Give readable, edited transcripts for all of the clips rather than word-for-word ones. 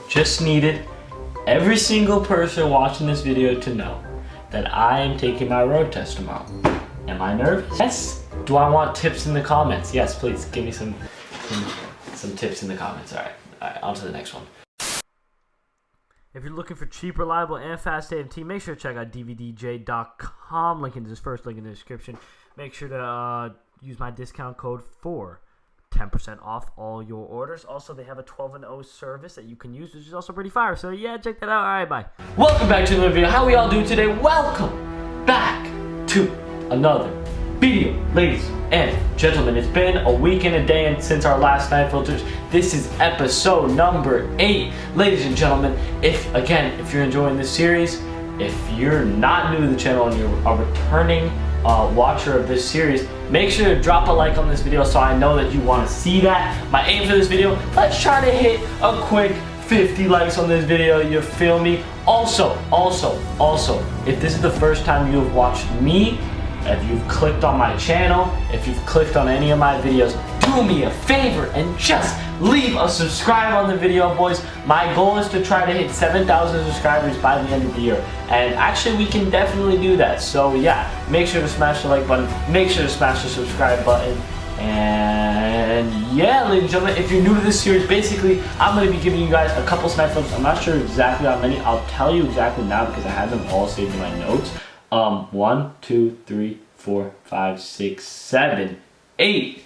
just needed every single person watching this video to know that I am taking my road test tomorrow. Am I nervous? Yes. Do I want tips in the comments? Yes, please give me some tips in the comments. All right, on to the next one. If you're looking for cheap, reliable, and fast AMT, make sure to check out dvdj.com. Link in this first link in the description. Make sure to use my discount code for 10% off all your orders. Also, they have a 12-0 service that you can use, which is also pretty fire. So yeah, check that out. All right, bye. Welcome back to another video. How we all doing today? Welcome back to another video, ladies and gentlemen. It's been a week and a day since our last Snipe filters. This is episode number 8, ladies and gentlemen. If you're enjoying this series, if you're not new to the channel and you're a returning watcher of this series, make sure to drop a like on this video so I know that you want to see that. My aim for this video, let's try to hit a quick 50 likes on this video, you feel me? Also, if this is the first time you have watched me, if you've clicked on my channel, if you've clicked on any of my videos, do me a favor and just leave a subscribe on the video, boys. My goal is to try to hit 7,000 subscribers by the end of the year. And actually, we can definitely do that. So yeah, make sure to smash the like button, make sure to smash the subscribe button. And yeah, ladies and gentlemen, if you're new to this series, basically, I'm going to be giving you guys a couple Snipe filters. I'm not sure exactly how many. I'll tell you exactly now because I have them all saved in my notes. 1, 2, 3, 4, 5, 6, 7, 8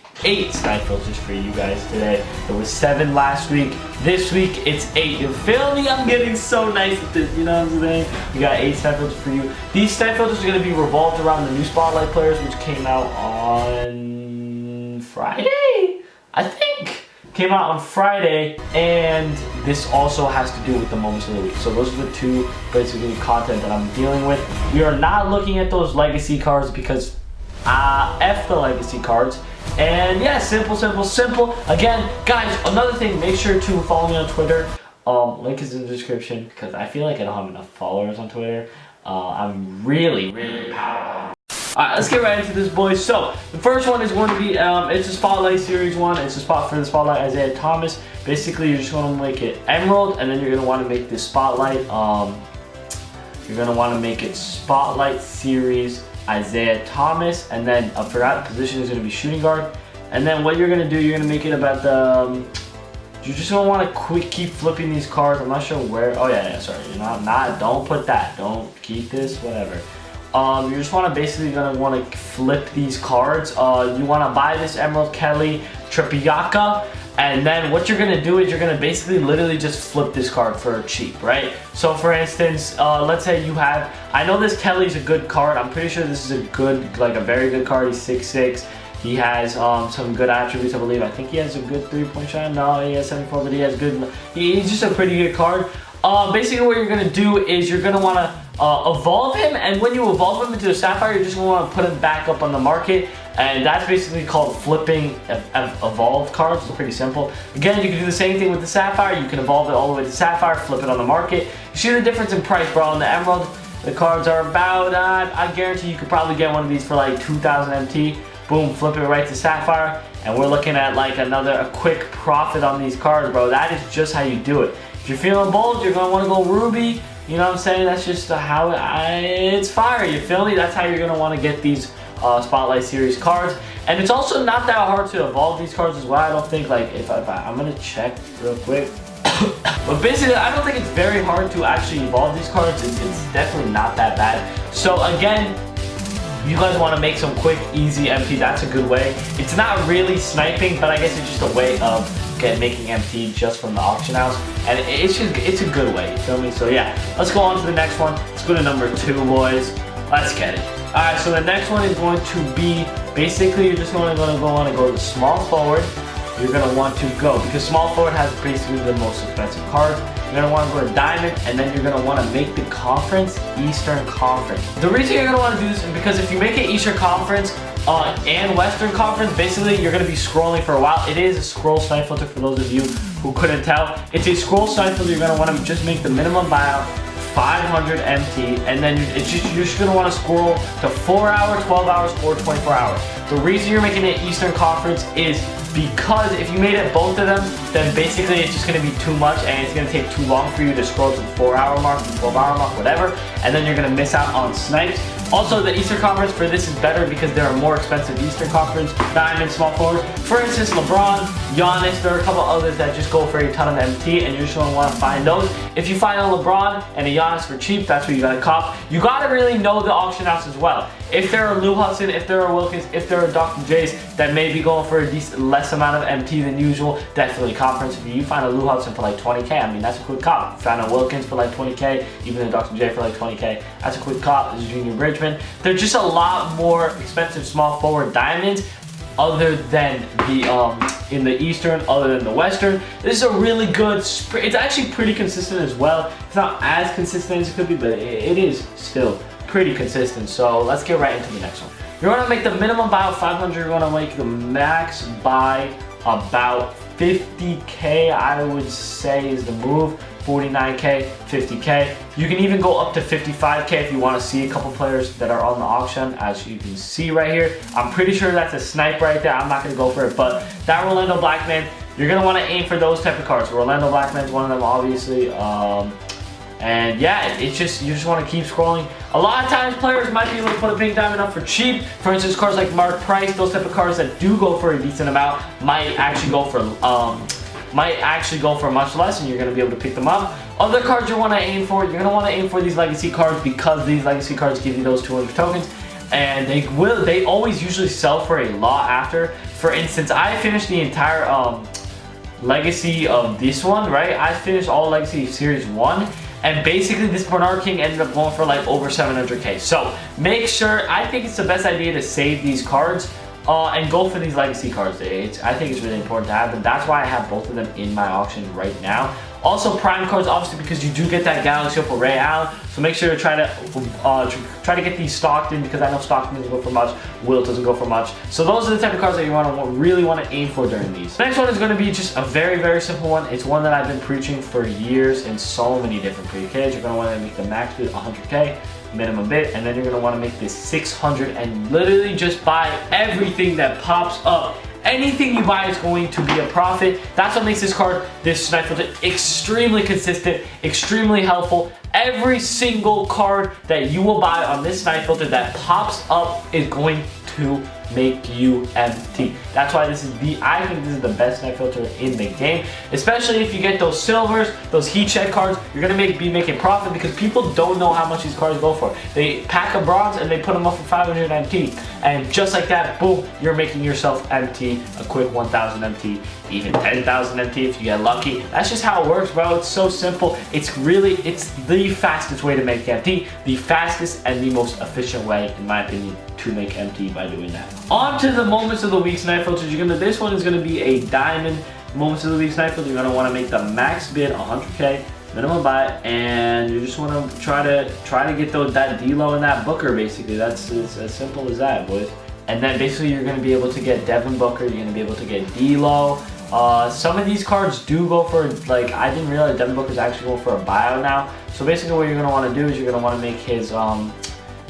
Snipe filters for you guys today. There was 7 last week. This week it's 8. You feel me? I'm getting so nice at this, you know what I'm saying? We got 8 Snipe filters for you. These Snipe filters are going to be revolved around the new Spotlight players, which came out on Friday, I think. Came out on Friday, and this also has to do with the moments of the week. So those are the two basically content that I'm dealing with. We are not looking at those legacy cards because F the legacy cards. And yeah, simple. Again, guys, another thing, make sure to follow me on Twitter. Link is in the description because I feel like I don't have enough followers on Twitter. I'm really powerful. Alright, let's get right into this, boys. So, the first one is going to be, it's a Spotlight Series 1. It's a spot for the Spotlight Isaiah Thomas. Basically, you're just going to make it Emerald, and then you're going to want to make this Spotlight, you're going to want to make it Spotlight Series Isaiah Thomas, and then, I forgot, the position is going to be Shooting Guard. And then what you're going to do, you're going to make it about the, you're just going to want to keep flipping these cards. I'm not sure where, oh yeah, sorry, you're not, don't put that, don't keep this, whatever. You just want to basically want to flip these cards. You want to buy this Emerald Kelly Tripiaka, and then what you're going to do is you're going to basically literally just flip this card for cheap, right? So for instance, let's say you have, I know this Kelly's a good card. I'm pretty sure this is a good, like a very good card. He's 6'6". He has some good attributes, I believe. I think he has a good 3-point shot. No, he has 74, but he has good, he's just a pretty good card. Basically what you're going to do is you're going to want to evolve him, and when you evolve him into a Sapphire, you're just going to want to put him back up on the market, and that's basically called flipping evolved cards. It's pretty simple. Again, you can do the same thing with the Sapphire. You can evolve it all the way to Sapphire, flip it on the market. You see the difference in price, bro. On the Emerald, the cards are about, I guarantee you could probably get one of these for like 2,000 MT. Boom, flip it right to Sapphire, and we're looking at like a quick profit on these cards, bro. That is just how you do it. If you're feeling bold, you're going to want to go Ruby. You know what I'm saying? That's just how it's fire, you feel me? That's how you're going to want to get these Spotlight Series cards. And it's also not that hard to evolve these cards as well. I don't think, like, I'm going to check real quick. But basically, I don't think it's very hard to actually evolve these cards. It's definitely not that bad. So again, you guys want to make some quick, easy MT. That's a good way. It's not really sniping, but I guess it's just a way of making MT just from the auction house, and it's a good way, you feel me? So yeah, let's go on to the next one. Let's go to number 2, boys. Let's get it. Alright, so the next one is going to be, basically you're just going to go to small forward. You're going to want to go, because small forward has basically the most expensive cards. You're going to want to go to Diamond, and then you're going to want to make the conference Eastern Conference. The reason you're going to want to do this is because if you make it Eastern Conference, and Western Conference, basically you're going to be scrolling for a while. It is a scroll Snipe filter for those of you who couldn't tell. It's a scroll Snipe filter. You're going to want to just make the minimum buyout 500 MT, and then you're just going to want to scroll to 4 hours, 12 hours, or 24 hours. The reason you're making it Eastern Conference is because if you made it both of them, then basically it's just going to be too much and it's going to take too long for you to scroll to the 4-hour mark, the 12-hour mark, whatever, and then you're going to miss out on snipes. Also, the Eastern Conference for this is better because there are more expensive Eastern Conference diamond small forwards. For instance, LeBron, Giannis, there are a couple others that just go for a ton of MT, and you're just gonna want to find those. If you find a LeBron and a Giannis for cheap, that's what you gotta cop. You gotta really know the auction house as well. If there are Lou Hudson, if there are Wilkins, if there are Dr. J's that may be going for a decent less amount of MT than usual, definitely cop. For instance, if you find a Lou Hudson for like 20K, I mean that's a quick cop. If you find a Wilkins for like 20K, even a Dr. J for like 20K, that's a quick cop. This is Junior Bridgman. They're just a lot more expensive small forward diamonds other than the in the Eastern, other than the Western. This is a really good, it's actually pretty consistent as well. It's not as consistent as it could be, but it is still pretty consistent. So let's get right into the next one. You're gonna make the minimum buy of 500, you're gonna make the max buy about 50K, I would say is the move. 49K, 50K. You can even go up to 55K if you want to see a couple players that are on the auction, as you can see right here. I'm pretty sure that's a snipe right there. I'm not going to go for it, but that Rolando Blackman, you're going to want to aim for those type of cards. Rolando Blackman's one of them, obviously. And yeah, it's just, you just want to keep scrolling. A lot of times players might be able to put a pink diamond up for cheap. For instance, cards like Mark Price, those type of cards that do go for a decent amount might actually go for much less, and you're going to be able to pick them up. Other cards you want to aim for, you're going to want to aim for these legacy cards because these legacy cards give you those 200 tokens, and they always usually sell for a lot after. For instance, I finished the entire legacy of this one, right? I finished all legacy series 1, and basically this Bernard King ended up going for like over 700K. So make sure, I think it's the best idea to save these cards and go for these legacy cards. I think it's really important to have them. That's why I have both of them in my auction right now. Also prime cards, obviously, because you do get that Galaxy Up for Ray Allen. So make sure to try to get these Stockton, because I know Stockton doesn't go for much, Wilt doesn't go for much. So those are the type of cards that you really want to aim for during these. The next one is going to be just a very, very simple one. It's one that I've been preaching for years in so many different pre-Ks. You're going to want to make the max bid 100K. Minimum bid, and then you're going to want to make this 600 and literally just buy everything that pops up. Anything you buy is going to be a profit. That's what makes this card, this Snipe filter, extremely consistent, extremely helpful. Every single card that you will buy on this Snipe filter that pops up is going to make you empty. That's why this is I think this is the best Snipe filter in the game, especially if you get those silvers, those heat check cards. You're gonna be making profit because people don't know how much these cards go for. They pack a bronze and they put them up for 500 MT, and just like that, boom, you're making yourself empty. A quick 1,000 MT, even 10,000 MT if you get lucky. That's just how it works, bro. It's so simple. It's the fastest way to make MT, the fastest and the most efficient way, in my opinion, to make MT by doing that. On to the moments of the week Snipe filters. This one is going to be a diamond moments of the week Snipe filter. You're going to want to make the max bid 100K, minimum buy, and you just want to try to get that D-Lo and that Booker. Basically, that's as simple as that, boys. And then basically you're going to be able to get Devin Booker. You're going to be able to get D-Lo. Some of these cards do go for, like, I didn't realize Devin Booker's actually going for a buyout now. So basically what you're going to want to do is you're going to want to make his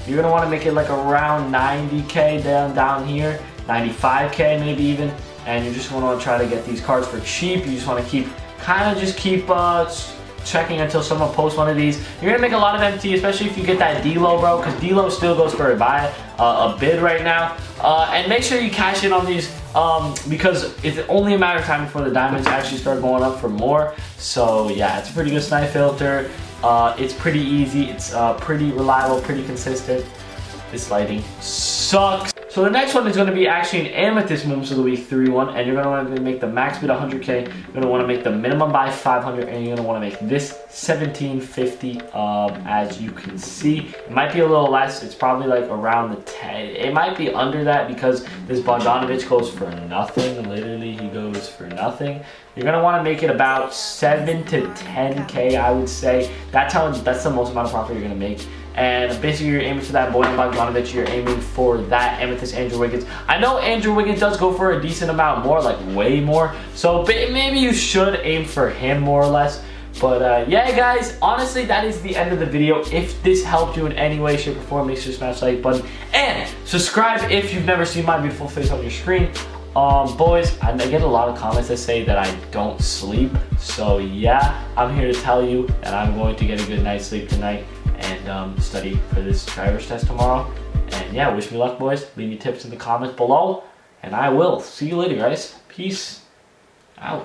you're going to want to make it like around 90K down here, 95K maybe even, and you just want to try to get these cards for cheap. You just want to keep checking until someone posts one of these. You're going to make a lot of MT, especially if you get that D-Lo, bro, because D-Lo still goes for a bid right now. And make sure you cash in on these because it's only a matter of time before the diamonds actually start going up for more. So yeah, it's a pretty good Snipe filter. It's pretty easy, it's pretty reliable, pretty consistent. This lighting sucks. So the next one is going to be actually an Amethyst Moments of the Week 3-1, and you're going to want to make the max bid 100K, you're going to want to make the minimum buy 500, and you're going to want to make this 1750, as you can see. It might be a little less, it's probably like around the 10, it might be under that because this Bogdanovic goes for nothing, literally he goes for nothing. You're going to want to make it about 7 to 10K, I would say. That's the most amount of profit you're going to make. And basically you're aiming for that Boyan Bogdanovic, you're aiming for that Amethyst Andrew Wiggins. I know Andrew Wiggins does go for a decent amount more, like way more. So maybe you should aim for him more or less. But yeah guys, honestly that is the end of the video. If this helped you in any way, shape or form, make sure to smash the like button. And subscribe if you've never seen my beautiful face on your screen. Boys, I get a lot of comments that say that I don't sleep. So yeah, I'm here to tell you that I'm going to get a good night's sleep tonight and study for this driver's test tomorrow. And yeah, wish me luck, boys. Leave me tips in the comments below. And I will. See you later, guys. Peace out.